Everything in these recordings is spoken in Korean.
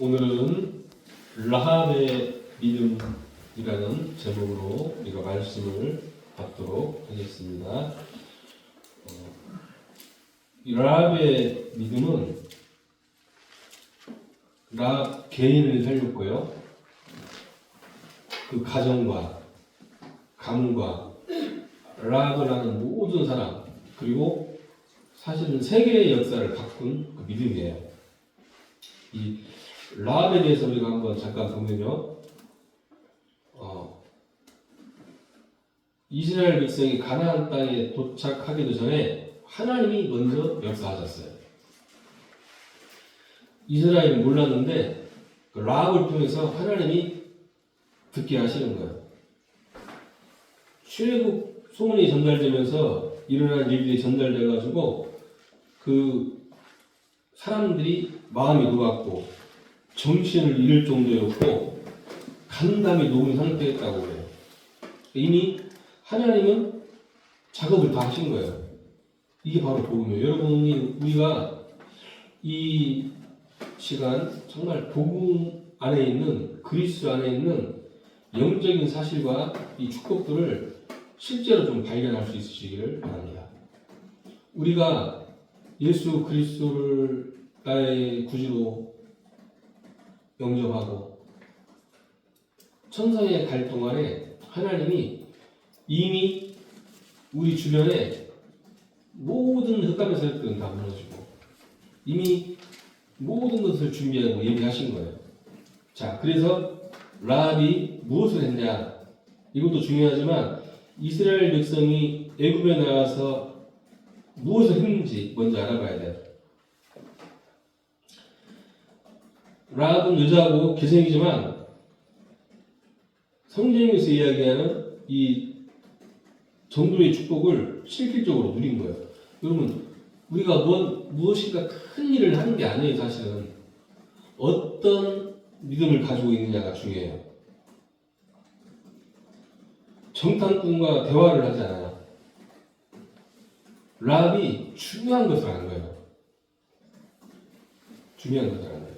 오늘은 라합의 믿음이라는 제목으로 우리가 말씀을 받도록 하겠습니다. 이 라합의 믿음은 라합 개인을 살렸고요. 그 가정과 가문과 라합을 하는 모든 사람, 그리고 사실은 세계의 역사를 바꾼 그 믿음이에요. 이 라합에 대해서 우리가 한번 잠깐 보면요. 이스라엘 백성이 가나안 땅에 도착하기도 전에 하나님이 먼저 역사하셨어요. 이스라엘은 몰랐는데 그 라합을 통해서 하나님이 듣게 하시는 거예요. 출애굽 소문이 전달되면서 일어난 일들이 전달돼가지고 그 사람들이 마음이 녹았고 정신을 잃을 정도였고 간담이 녹은 상태였다고 그래요. 이미 하나님은 작업을 다 하신 거예요. 이게 바로 복음이에요. 여러분이 우리가 이 시간 정말 복음 안에 있는 그리스도 안에 있는 영적인 사실과 이 축복들을 실제로 좀 발견할 수 있으시기를 바랍니다. 우리가 예수 그리스도를 나의 구주로 영접하고 천상에 갈 동안에 하나님이 이미 우리 주변에 모든 흑암의 세력들은 다 무너지고 이미 모든 것을 준비하고 예비하신 거예요. 자, 그래서 라합이 무엇을 했냐? 이것도 중요하지만 이스라엘 백성이 애굽에 나와서 무엇을 했는지 먼저 알아봐야 돼요. 라합은 여자고 개성이지만 성경에서 이야기하는 이 정도의 축복을 실질적으로 누린 거예요. 여러분, 우리가 무엇인가 큰 일을 하는 게 아니에요. 사실은 어떤 믿음을 가지고 있느냐가 중요해요. 정탐꾼과 대화를 하지 않아요. 라합이 중요한 것을 한 거예요. 중요한 것을 한 거예요.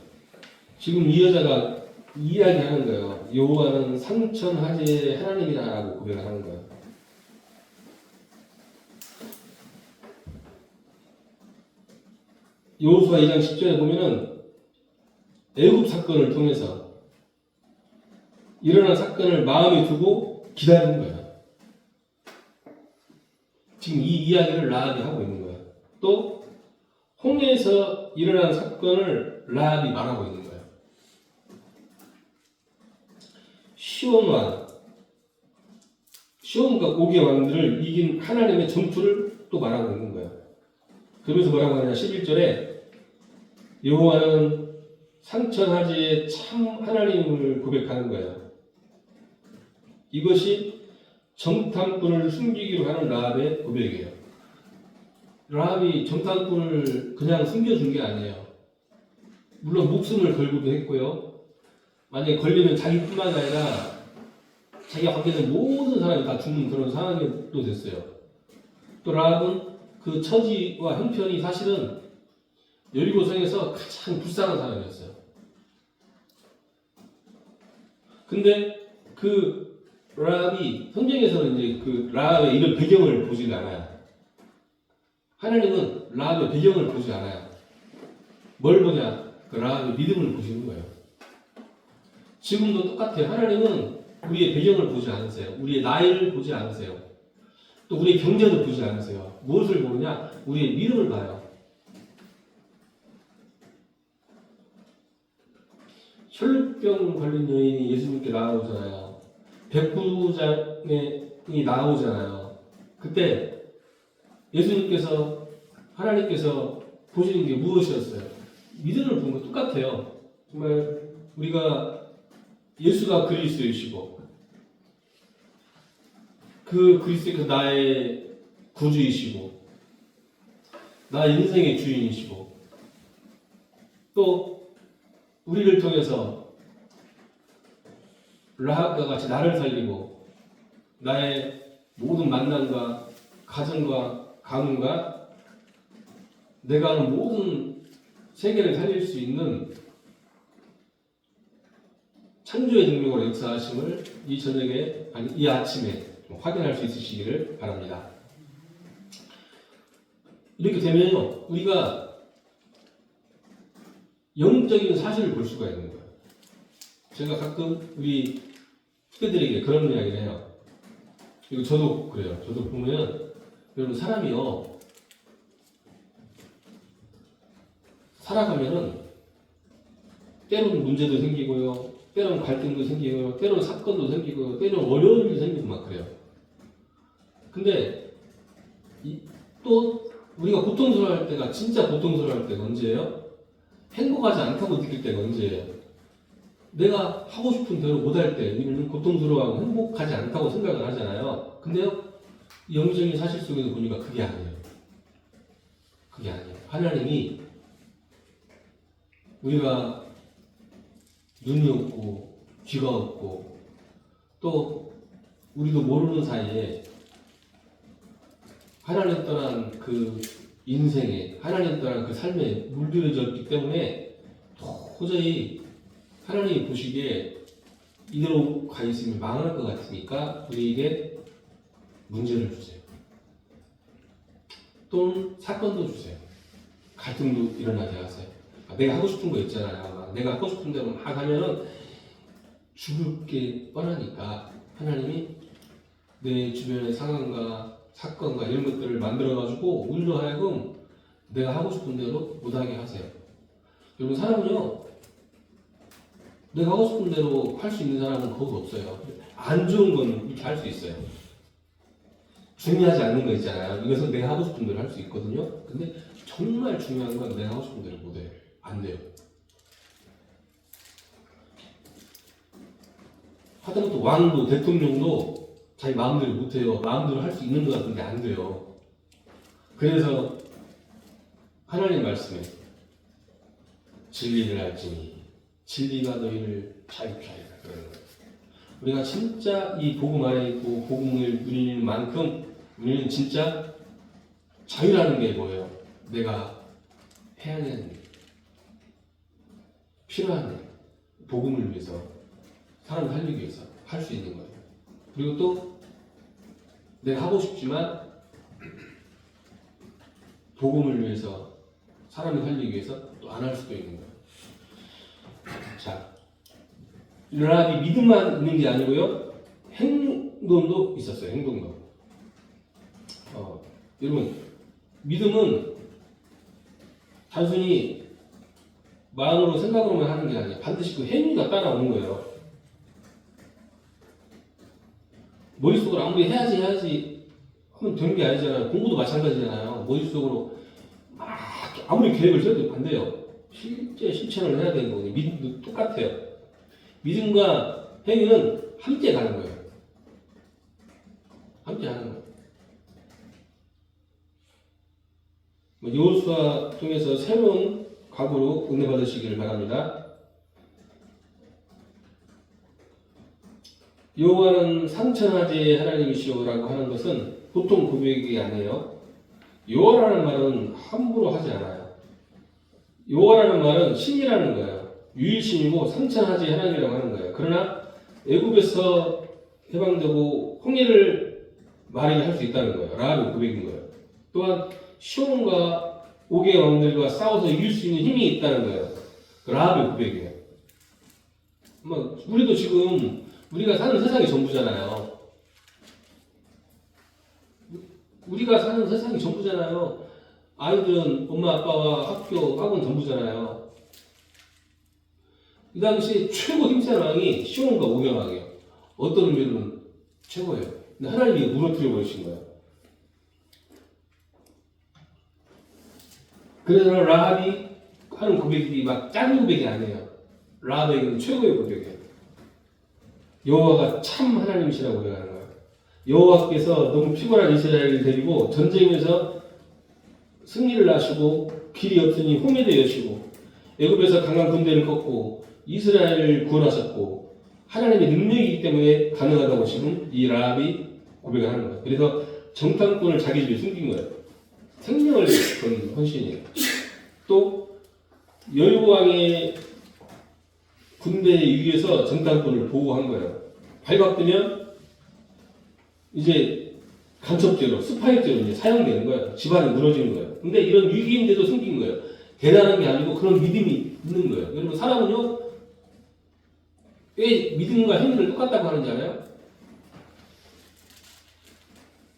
지금 이 여자가 이야기하는 거예요. 여호와는 상천하지의 하나님이라고 고백을 하는 거예요. 여호수아 2장 10절에 보면은 애굽 사건을 통해서 일어난 사건을 마음에 두고 기다리는 거예요. 지금 이 이야기를 라합이 하고 있는 거예요. 또 홍해에서 일어난 사건을 라합이 말하고 있는 거예요. 시온과 옥의 왕들을 이긴 하나님의 전투를 또 말하고 있는 거예요. 그러면서 뭐라고 하냐? 11절에 여호와는 상천하지의 참 하나님을 고백하는 거예요. 이것이 정탐꾼을 숨기기로 하는 라합의 고백이에요. 라합이 정탐꾼을 그냥 숨겨준 게 아니에요. 물론 목숨을 걸고도 했고요. 만약에 걸리면 자기뿐만 아니라 자기가 관계된 모든 사람이 다 죽는 그런 상황이 또 됐어요. 또 라합은 그 처지와 형편이 사실은 여리고성에서 가장 불쌍한 사람이었어요. 근데 그 라합이 성경에서는 이제 그 라합의 이런 배경을 보지 않아요. 하나님은 라합의 배경을 보지 않아요. 뭘 보냐? 그 라합의 믿음을 보시는 거예요. 지금도 똑같아요. 하나님은 우리의 배경을 보지 않으세요. 우리의 나이를 보지 않으세요. 또 우리의 경제도 보지 않으세요. 무엇을 보느냐? 우리의 믿음을 봐요. 혈루병 걸린 여인이 예수님께 나오잖아요. 백부장이 나오잖아요. 그때 예수님께서 하나님께서 보시는 게 무엇이었어요? 믿음을 보는 거 똑같아요. 정말 우리가 예수가 그리스도이시고 그 그리스도께서 나의 구주이시고 나의 인생의 주인이시고 또 우리를 통해서 라합과 같이 나를 살리고 나의 모든 만남과 가정과 가문과 내가 하는 모든 세계를 살릴 수 있는 창조의 능력으로 역사하심을 이 저녁에, 아니 이 아침에 확인할 수 있으시기를 바랍니다. 이렇게 되면요, 우리가 영적인 사실을 볼 수가 있는 거예요. 제가 가끔 우리 후배들에게 그런 이야기를 해요. 그리고 저도 그래요. 저도 보면, 여러분, 사람이요, 살아가면은 때로는 문제도 생기고요, 때로는 갈등도 생기고요, 때로는 사건도 생기고요, 때로는 어려운 일도 생기고 막 그래요. 근데 또 우리가 고통스러워할 때가, 진짜 고통스러워할 때가 언제예요? 행복하지 않다고 느낄 때가 언제예요? 내가 하고 싶은 대로 못할 때 우리는 고통스러워하고 행복하지 않다고 생각을 하잖아요. 근데요, 영적인 사실 속에서 보니까 그게 아니에요. 그게 아니에요. 하나님이 우리가 눈이 없고 귀가 없고 또 우리도 모르는 사이에 하나님 떠난 그 인생에, 하나님 떠난 그 삶에 물들여졌기 때문에 도저히 하나님이 보시기에 이대로 가 있으면 망할 것 같으니까 우리에게 문제를 주세요. 또는 사건도 주세요. 갈등도 일어나게 하세요. 내가 하고 싶은 거 있잖아요. 내가 하고 싶은 대로 막 하면은 죽을 게 뻔하니까 하나님이 내 주변의 상황과 사건과 이런 것들을 만들어가지고 우리로 하여금 내가 하고 싶은 대로 못하게 하세요. 여러분, 사람은요, 내가 하고 싶은 대로 할 수 있는 사람은 거의 없어요. 안 좋은 건 이렇게 할 수 있어요. 중요하지 않는 거 있잖아요. 이것은 내가 하고 싶은 대로 할 수 있거든요. 근데 정말 중요한 건 내가 하고 싶은 대로 못해요. 안 돼요. 하다못해 왕도 대통령도 자기 마음대로 못해요. 마음대로 할 수 있는 것 같은데 안 돼요. 그래서 하나님 말씀에 진리를 알지니 진리가 너희를 자유케 하리라 그러는 거예요. 우리가 진짜 이 복음 안에 있고 복음을 누리는 만큼 우리는 진짜 자유라는 게 뭐예요? 내가 해야 되는 일, 필요한 일, 복음을 위해서, 사람을 살리기 위해서 할 수 있는 거예요. 그리고 또 내가 하고 싶지만 복음을 위해서, 사람을 살리기 위해서 또 안 할 수도 있는 거예요. 자, 라합이 믿음만 있는 게 아니고요, 행동도 있었어요. 행동도. 여러분, 믿음은 단순히 마음으로 생각으로만 하는 게 아니에요. 반드시 그 행위가 따라오는 거예요. 머릿속으로 아무리 해야지 하면 되는 게 아니잖아요. 공부도 마찬가지잖아요. 머릿속으로 막 아무리 계획을 세워도 안 돼요. 실제 실천을 해야 되는 거거든요. 믿음도 똑같아요. 믿음과 행위는 함께 가는 거예요. 함께 하는 거예요. 여호수아 통해서 새로운 각오로 은혜 받으시기를 바랍니다. 여호와는 삼천하제의 하나님이시오라고 하는 것은 보통 고백이 아니에요. 여호와라는 말은 함부로 하지 않아요. 여호와라는 말은 신이라는 거예요. 유일신이고 삼천하제의 하나님이라고 하는 거예요. 그러나 애굽에서 해방되고 홍해를 마르게 할 수 있다는 거예요. 라합의 고백인 거예요. 또한 시온과 옥의 왕들과 싸워서 이길 수 있는 힘이 있다는 거예요. 라합의 고백이에요. 우리도 지금 우리가 사는 세상이 전부잖아요. 우리가 사는 세상이 전부잖아요. 아이들은 엄마 아빠와 학교 학원 전부잖아요. 이 당시 최고 힘센 왕이 시온과 옥의 왕이에요. 어떤 의미로는 최고예요. 근데 하나님이 무너뜨려 버리신 거예요. 그래서 라합이 하는 고백이 막 짧은 고백이 아니에요. 라합에게는 최고의 고백이에요. 여호와가 참 하나님이시라고 고백하는 거예요. 여호와께서 너무 피곤한 이스라엘을 데리고 전쟁에서 승리를 하시고 길이 없으니 홍해를 여시고 애굽에서 강한 군대를 꺾고 이스라엘을 구원하셨고 하나님의 능력이기 때문에 가능하다고 지금 이 라합이 고백을 하는 거예요. 그래서 정탐꾼을 자기 집에 숨긴 거예요. 생명을 건 헌신이에요. 또 여유왕의 군대 위에서 정탐꾼을 보호한 거예요. 발각되면 이제 간첩죄로, 스파이죄로 이제 사용되는 거예요. 집안이 무너지는 거예요. 근데 이런 위기인데도 숨긴 거예요. 대단한 게 아니고 그런 믿음이 있는 거예요. 여러분, 사람은요, 왜 믿음과 행위를 똑같다고 하는지 알아요?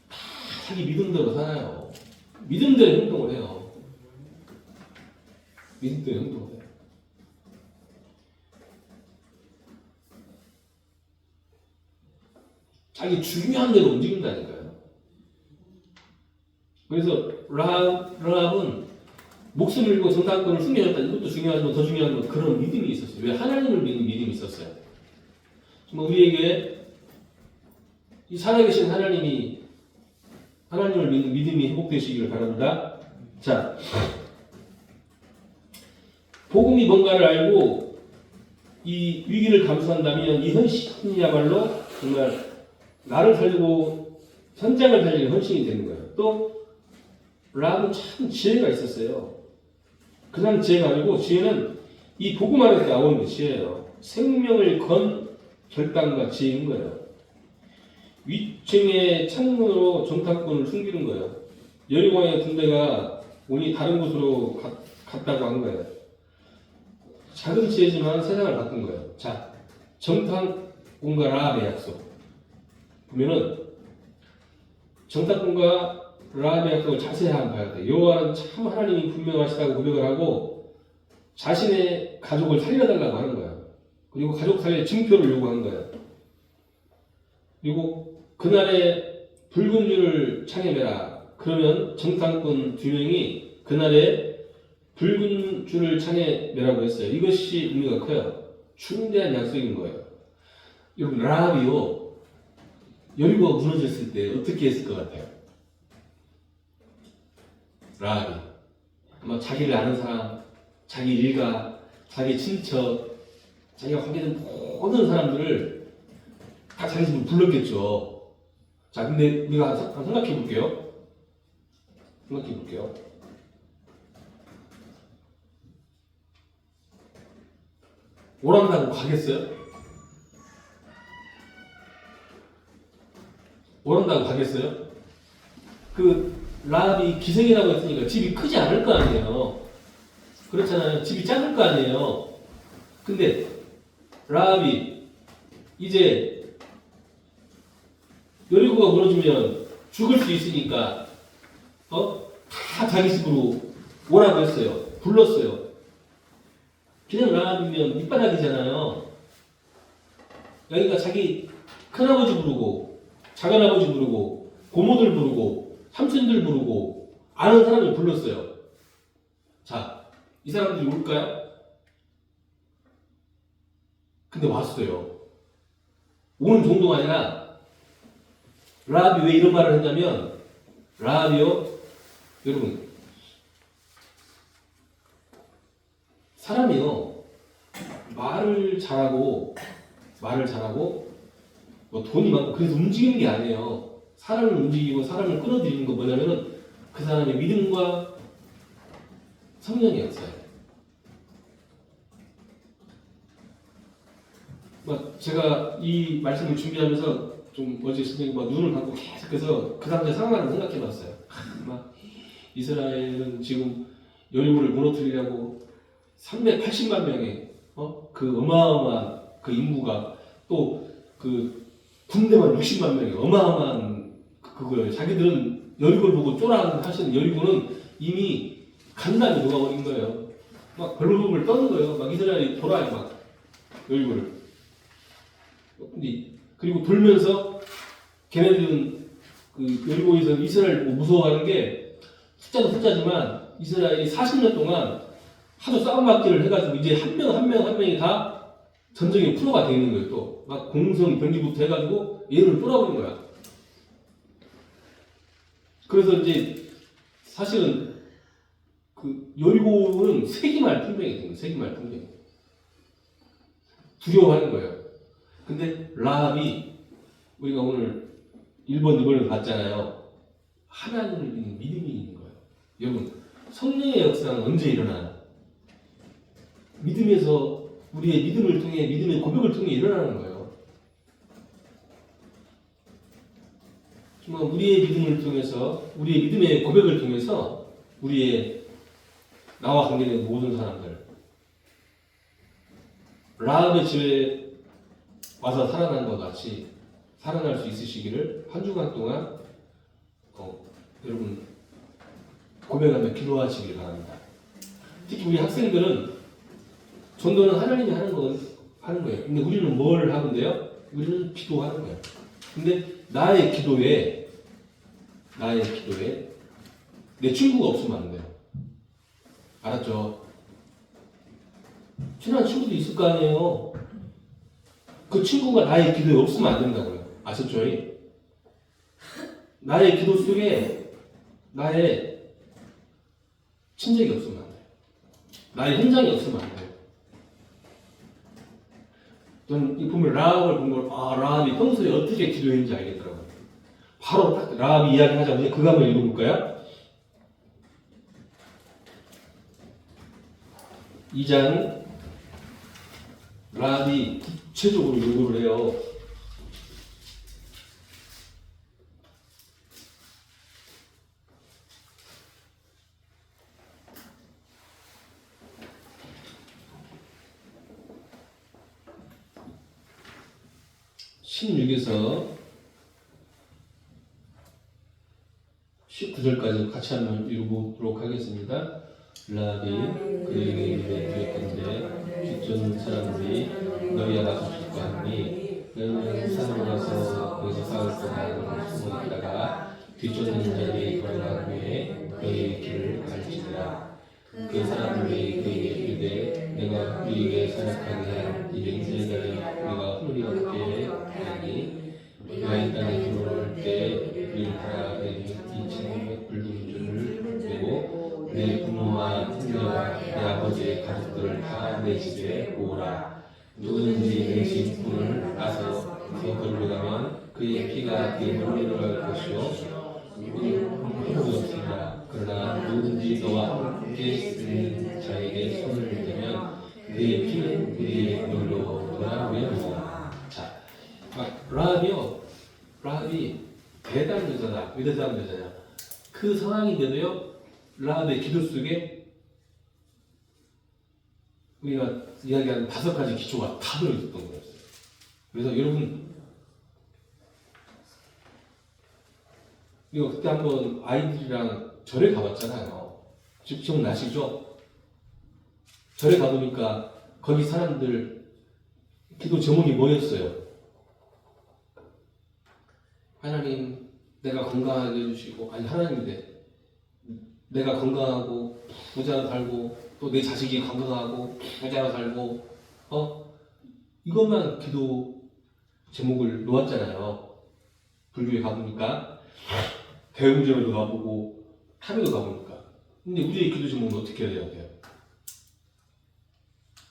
다 자기 믿음대로 살아요. 믿음대로 행동을 해요. 믿음대로 행동을 해요. 자기 중요한 대로 움직인다니까요. 그래서 라합은 목숨을 잃고 정탐꾼을 숨겨졌다. 이것도 중요하지만 더 중요한 건 그런 믿음이 있었어요. 왜? 하나님을 믿는 믿음이 있었어요. 정말 우리에게 이 살아계신 하나님을 믿는 믿음이 회복되시기를 바랍니다. 자, 복음이 뭔가를 알고 이 위기를 감수한다면 이 헌신이야말로 정말 나를 살리고 현장을 살리는 헌신이 되는 거예요. 또 라합은 참 지혜가 있었어요. 그냥 지혜가 아니고 지혜는 이 복음 안에서 나오는 지혜예요. 생명을 건 결단과 지혜인 거예요. 위층의 창문으로 정탐꾼을 숨기는 거예요. 여리고의 군대가 오니 다른 곳으로 갔다고 한 거예요. 작은 지혜지만 세상을 바꾼 거예요. 자, 정탐꾼과 라합의 약속. 보면은 정탐꾼과 라합의 약속을 자세히 한번 봐야 돼. 여호와는 참 하나님이 분명하시다고 고백을 하고 자신의 가족을 살려달라고 하는 거야. 그리고 가족 살릴 증표를 요구한 거야. 그리고 그날에 붉은 줄을 창에 매라. 그러면 정탐꾼 2명이 그날에 붉은 줄을 창에 매라고 했어요. 이것이 의미가 커요. 중대한 약속인 거예요. 여러분, 라합이요, 여리고가 무너졌을 때 어떻게 했을 것 같아요? 라합이 아마 자기를 아는 사람, 자기 일가, 자기 친척, 자기가 관계된 모든 사람들을 다 자기 집으로 불렀겠죠. 자, 근데 우리가 한번 생각해 볼게요. 오란다고 가겠어요? 오란다고 가겠어요? 그 라합이 기생이라고 했으니까 집이 크지 않을 거 아니에요. 그렇잖아요. 집이 작을 거 아니에요. 근데 라합이 이제 여리고가 무너지면 죽을 수 있으니까 다 자기 집으로 오라고 했어요. 불렀어요. 그냥 라합이면 밑바닥이잖아요. 여기가 자기 큰아버지 부르고 작은아버지 부르고 고모들 부르고 삼촌들 부르고 아는 사람을 불렀어요. 자, 이 사람들이 올까요? 근데 왔어요. 오는 정도가 아니라 라합이 왜 이런 말을 했냐면, 라합이요, 여러분, 사람이요, 말을 잘하고 뭐 돈이 많고 그래서 움직이는 게 아니에요. 사람을 움직이고 사람을 끌어들이는 건 뭐냐면은 그 사람의 믿음과 성령의 역사예요. 제가 이 말씀을 준비하면서 좀 어제 선생님 눈을 감고 계속해서 그 당시의 상황을 생각해봤어요. 이스라엘은 지금 여리고를 무너뜨리려고 380만 명의 그 어마어마한 그 인구가 또 그 군대만 60만 명이 어마어마한 그거예요. 자기들은 여리고를 보고 쫄아하시는 여리고는 이미 간단히 녹아버린 거예요. 막 벌벌벌 떠는 거예요. 막 이스라엘이 돌아요, 막 여리고를. 그리고 돌면서 걔네들은 그 여리고에서 이스라엘 보고 무서워하는 게 숫자도 숫자지만 이스라엘이 40년 동안 하도 싸움맞기를 해가지고 이제 한 명이 다 전쟁의 프로가 되어 있는 거예요. 또 막 공성 병기부터 해가지고 얘를 쫄아버린 거야. 그래서 이제 사실은 그 여리고는 세기말 풍경이 된 거예요. 세기말 풍경. 두려워하는 거예요. 근데 라합이 우리가 오늘 1번, 2번을 봤잖아요. 하나님을 믿는 믿음이 있는 거예요. 여러분, 성령의 역사는 언제 일어나요? 믿음에서 우리의 믿음을 통해, 믿음의 고백을 통해 일어나는 거예요. 정말 우리의 믿음을 통해서, 우리의 믿음의 고백을 통해서 우리의 나와 관계된 모든 사람들, 라합의 집에 와서 살아난 것 같이 살아날 수 있으시기를 한 주간 동안 여러분 고백하며 기도하시길 바랍니다. 특히 우리 학생들은 전도는 하나님이 하는 거예요. 근데 우리는 뭘 하는데요? 우리는 기도하는 거예요. 근데 나의 기도에 내 친구가 없으면 안 돼요. 알았죠? 친한 친구도 있을 거 아니에요. 그 친구가 나의 기도에 없으면 안 된다고요. 아셨죠? 나의 기도 속에 나의 친족이 없으면 안 돼요. 나의 현장이 없으면 안 돼요. 저는 이 보면 라합을 본 걸, 라합이 평소에 어떻게 기도했는지 알겠더라고요. 바로 딱 라합이 이야기하자마자 그거 한번 읽어볼까요? 2장 라합이 구체적으로 요구를 해요. (16에서) 19절까지 같이 한번 읽어보도록 하겠습니다. 라합이 그에게 이르되 뒷전 사람들이 너희와 나서 죽과 하니 너희는 산으로 가서 거기서 싸울 거다 숨어 있다가 뒤쫓는 자들이 돌아간 후에 너희의 길을 갈지니라. 그 사람들이 그에게 이르되 내가 우리에게 사역하게 한 이 맹세자를 우리가 혼이 없게 하니 우리가 이 땅에 들어올 때 우리를 따라 내게 이 책임의 붉은 줄을 내고 내 부모와 형제와 내 아버지의 가족들을 다 내 집에 오라. 누구든지 내 집문을 나서 거들어가면 그의 피가 그의 머리로 갈 것이요 우리는 없습니다. 그러나 누구든지 너와 함께 있는 자에게 손을 대면 그의 피는 그의 머리로 돌아오리라. 자, 라합이 대단한 여자다. 왜 대단한 여자냐? 그 상황인데도요, 라합의 기도 속에 우리가 이야기하는 5가지 기초가 다 들어있었던 거였어요. 그래서 여러분, 이거 그때 한번 아이들이랑 절에 가봤잖아요. 기억나시죠? 절에 가보니까 거기 사람들 기도 제목이 뭐였어요? 하나님, 내가 건강하게 해주시고, 아니 하나님인데 내가 건강하고 부자로 살고 또 내 자식이 건강하고 부자로 살고 이것만 기도 제목을 놓았잖아요. 불교에 가보니까 대웅제로도 가보고 타미도 가보니까. 근데 우리의 기도 제목은 어떻게 해야 돼요?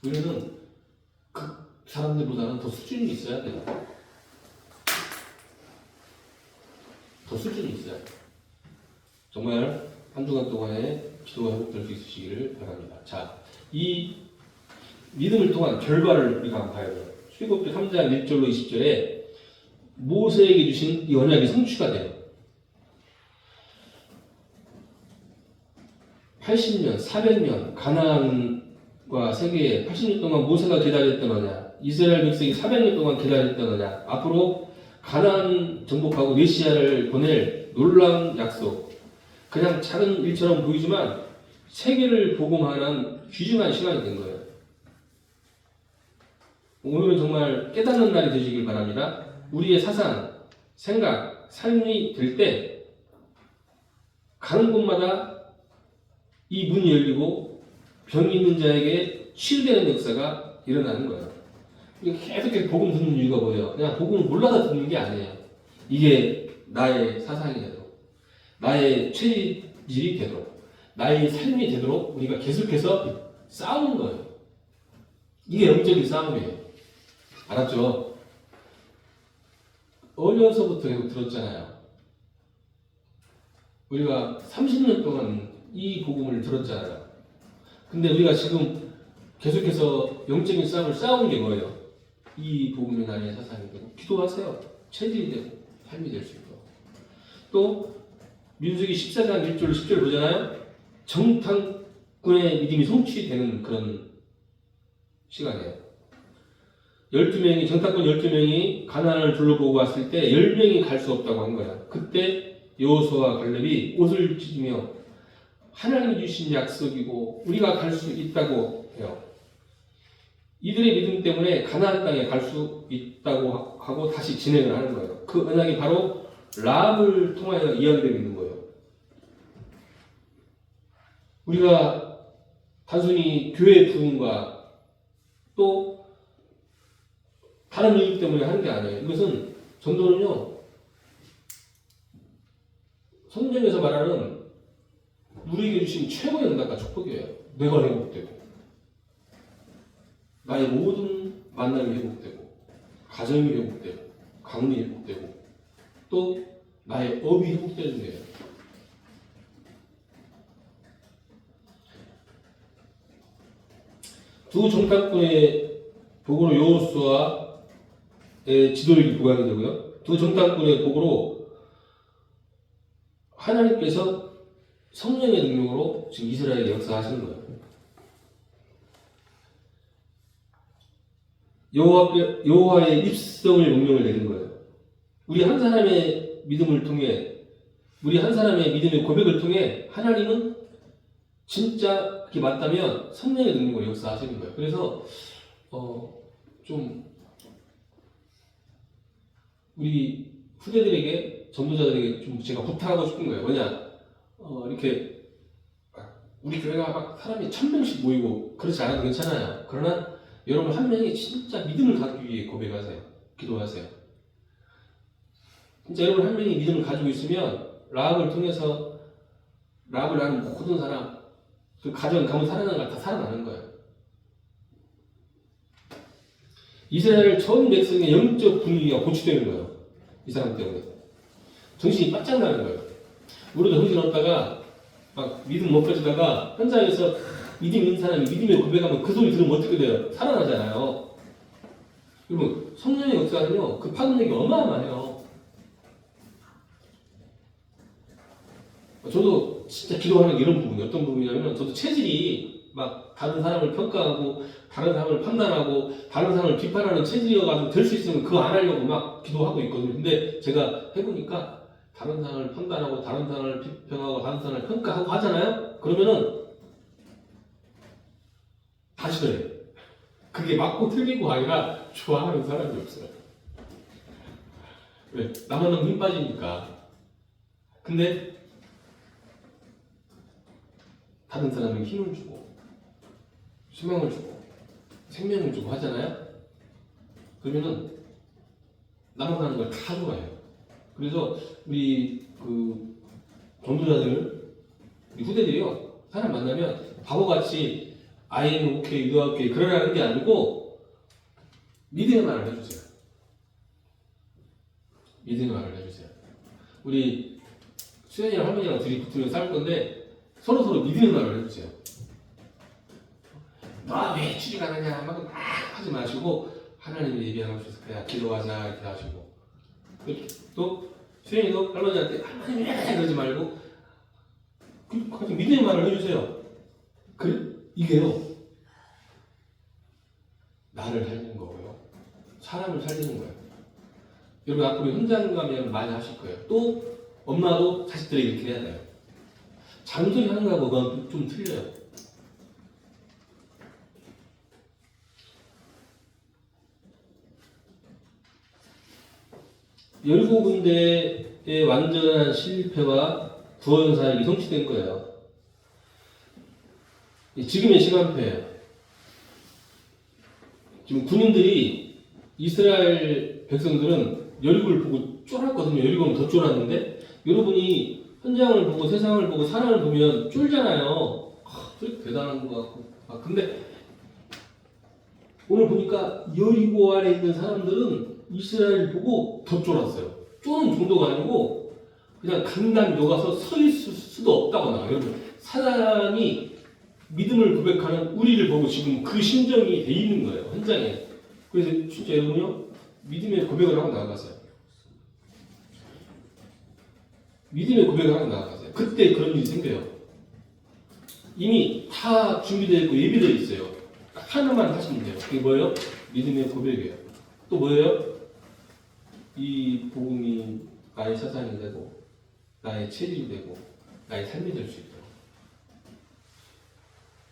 우리는 그 사람들보다는 더 수준이 있어야 돼요. 더 수준이 있어야 돼요. 정말 한 주간 동안에 기도가 회복될 수 있으시기를 바랍니다. 자, 이 믿음을 통한 결과를 우리가 한번 봐야 돼요. 출애굽기 3장 1절로 20절에 모세에게 주신 이 언약이 성취가 돼요. 80년, 400년 가나안과 세계에 80년 동안 모세가 기다렸던 언약, 이스라엘 백성이 400년 동안 기다렸던 언약, 앞으로 가나안 정복하고 메시아를 보낼 놀라운 약속. 그냥 작은 일처럼 보이지만 세계를 복음하는 귀중한 시간이 된 거예요. 오늘은 정말 깨닫는 날이 되시길 바랍니다. 우리의 사상, 생각, 삶이 될 때 가는 곳마다 이 문이 열리고 병이 있는 자에게 치유되는 역사가 일어나는 거예요. 계속 복음 듣는 이유가 뭐예요? 그냥 복음을 몰라서 듣는 게 아니에요. 이게 나의 사상이 되도록, 나의 체질이 되도록, 나의 삶이 되도록 우리가 계속해서 싸우는 거예요. 이게 영적인 싸움이에요. 알았죠? 어려서부터 계속 들었잖아요. 우리가 30년 동안 이 복음을 들었잖아요. 근데 우리가 지금 계속해서 영적인 싸움을 싸우는 게 뭐예요? 이 복음의 나라의 사상이 되고 기도하세요. 체질이 되고 삶이 될 수 있고. 또 민수기 14장 1절 10절 보잖아요. 정탐꾼의 믿음이 성취되는 그런 시간이에요. 12명이 정탐꾼 12명이 가나안을 둘러보고 왔을 때 10명이 갈 수 없다고 한 거야. 그때 여호수아와 갈렙이 옷을 찢으며 하나님이 주신 약속이고 우리가 갈 수 있다고 해요. 이들의 믿음 때문에 가나안 땅에 갈 수 있다고 하고 다시 진행을 하는 거예요. 그 언약이 바로 라합을 통하여 이야기되고 있는 거예요. 우리가 단순히 교회 부흥과 또 다른 이유 때문에 하는 게 아니에요. 이것은 전도는요, 성경에서 말하는 우리에게 주신 최고의 응답과 축복이에요. 내가 회복되고 나의 모든 만남이 회복되고 가정이 회복되고 가문이 회복되고 또 나의 업이 회복되는 거예요. 두 정탐꾼의 복으로 여호수아의 지도력이 부각이 되고요. 두 정탐꾼의 복으로 하나님께서 성령의 능력으로 지금 이스라엘에 역사하시는 거예요. 여호와의 입성을 명령을 내린 거예요. 우리 한 사람의 믿음을 통해, 우리 한 사람의 믿음의 고백을 통해 하나님은 진짜 그게 맞다면 성령의 능력으로 역사하시는 거예요. 그래서 좀 우리 후대들에게, 전도자들에게 좀 제가 부탁하고 싶은 거예요. 뭐냐, 이렇게 우리 교회가 막 사람이 1000명씩 모이고 그렇지 않아도 괜찮아요. 그러나 여러분 한 명이 진짜 믿음을 갖기 위해 고백하세요. 기도하세요. 진짜 여러분 한 명이 믿음을 가지고 있으면 라합을 통해서 라합을 아는 모든 사람, 그 가정, 가문 살아나는 걸 다 살아나는 거예요. 이스라엘 전 백성의 영적 분위기가 고치되는 거예요. 이 사람 때문에. 정신이 바짝 나는 거예요. 우리도 정신 없다가 막 믿음 못 가지다가 현장에서 믿음 있는 사람이 믿음의 고백하면 그 소리 들으면 어떻게 돼요? 살아나잖아요. 여러분, 성령의 역사는요, 그 파급력이 어마어마해요. 저도 진짜 기도하는 게 이런 부분이 어떤 부분이냐면, 저도 체질이 막 다른 사람을 평가하고, 다른 사람을 판단하고, 다른 사람을 비판하는 체질이어가지고 될 수 있으면 그거 안 하려고 막 기도하고 있거든요. 근데 제가 해보니까 다른 사람을 판단하고, 다른 사람을 비평하고, 다른 사람을 평가하고 하잖아요? 그러면은 다시 그래. 그게 맞고 틀리고 아니라 좋아하는 사람이 없어요. 왜? 나만 너무 힘 빠지니까. 근데 다른 사람에게 힘을 주고 희망을 주고 생명을 주고 하잖아요. 그러면은 나만 하는 걸 다 좋아해요. 그래서 우리 그 전도자들, 우리 후대들이요, 사람 만나면 바보같이 I'm okay, you're okay 그러라는 게 아니고 믿음의 말을 해주세요. 믿음의 말을 해주세요. 우리 수현이랑 할머니랑 둘이 붙으면 싸울 건데 서로 믿음의 말을 해주세요. 너 왜 취직 안 하냐 막 하지 마시고 하나님의 예비하셔서 그냥 기도하자 이렇게 하시고, 또 수현이도 할머니한테 하나님 왜 그러지 말고 그냥 믿음의 말을 해주세요. 그래? 이게요, 나를 살리는 거고요. 사람을 살리는 거예요. 여러분 앞으로 현장 가면 많이 하실 거예요. 또 엄마도 자식들에게 이렇게 해야 돼요. 잔소리 하는 거하고 좀 틀려요. 열고 군대의 완전한 실패와 구원 사역이 성취된 거예요. 지금의 시간표예요. 지금 군인들이, 이스라엘 백성들은 여리고를 보고 쫄았거든요. 여리고는 더 쫄았는데, 여러분이 현장을 보고 세상을 보고 사람을 보면 쫄잖아요. 대단한 것 같고. 근데 오늘 보니까 여리고 안에 있는 사람들은 이스라엘을 보고 더 쫄았어요. 쪼는 정도가 아니고 그냥 간단히 녹아서 서 있을 수도 없다거나. 여러분, 사단이 믿음을 고백하는 우리를 보고 지금 그 심정이 돼 있는 거예요. 현장에. 그래서 진짜 여러분요. 믿음의 고백을 하고 나아가세요. 믿음의 고백을 하고 나아가세요. 그때 그런 일이 생겨요. 이미 다 준비되어 있고 예비되어 있어요. 하나만 하시면 돼요. 그게 뭐예요? 믿음의 고백이에요. 또 뭐예요? 이 복음이 나의 사상이 되고 나의 체질이 되고 나의 삶이 될 수 있도록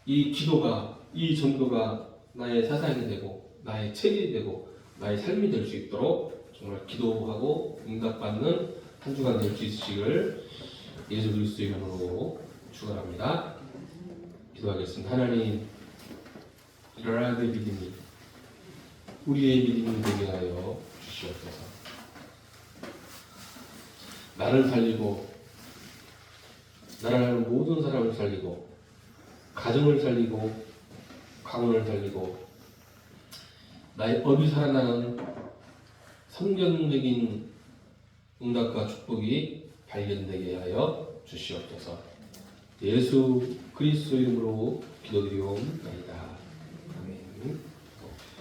이 기도가 이 전도가 나의 사상이 되고 나의 체질이 되고 나의 삶이 될 수 있도록 정말 기도하고 응답받는 한 주간 될 수 있으시기를 예수 그리스도 이름으로 축원합니다. 기도하겠습니다. 하나님, 라라의 믿음이 우리의 믿음이 되게 하여 주시옵소서. 나를 살리고 나를 하는 모든 사람을 살리고 가정을 살리고 가문을 살리고 나의 법이 살아나는 성경적인 응답과 축복이 발견되게 하여 주시옵소서. 예수 그리스도 이름으로 기도드리옵나이다. 아멘.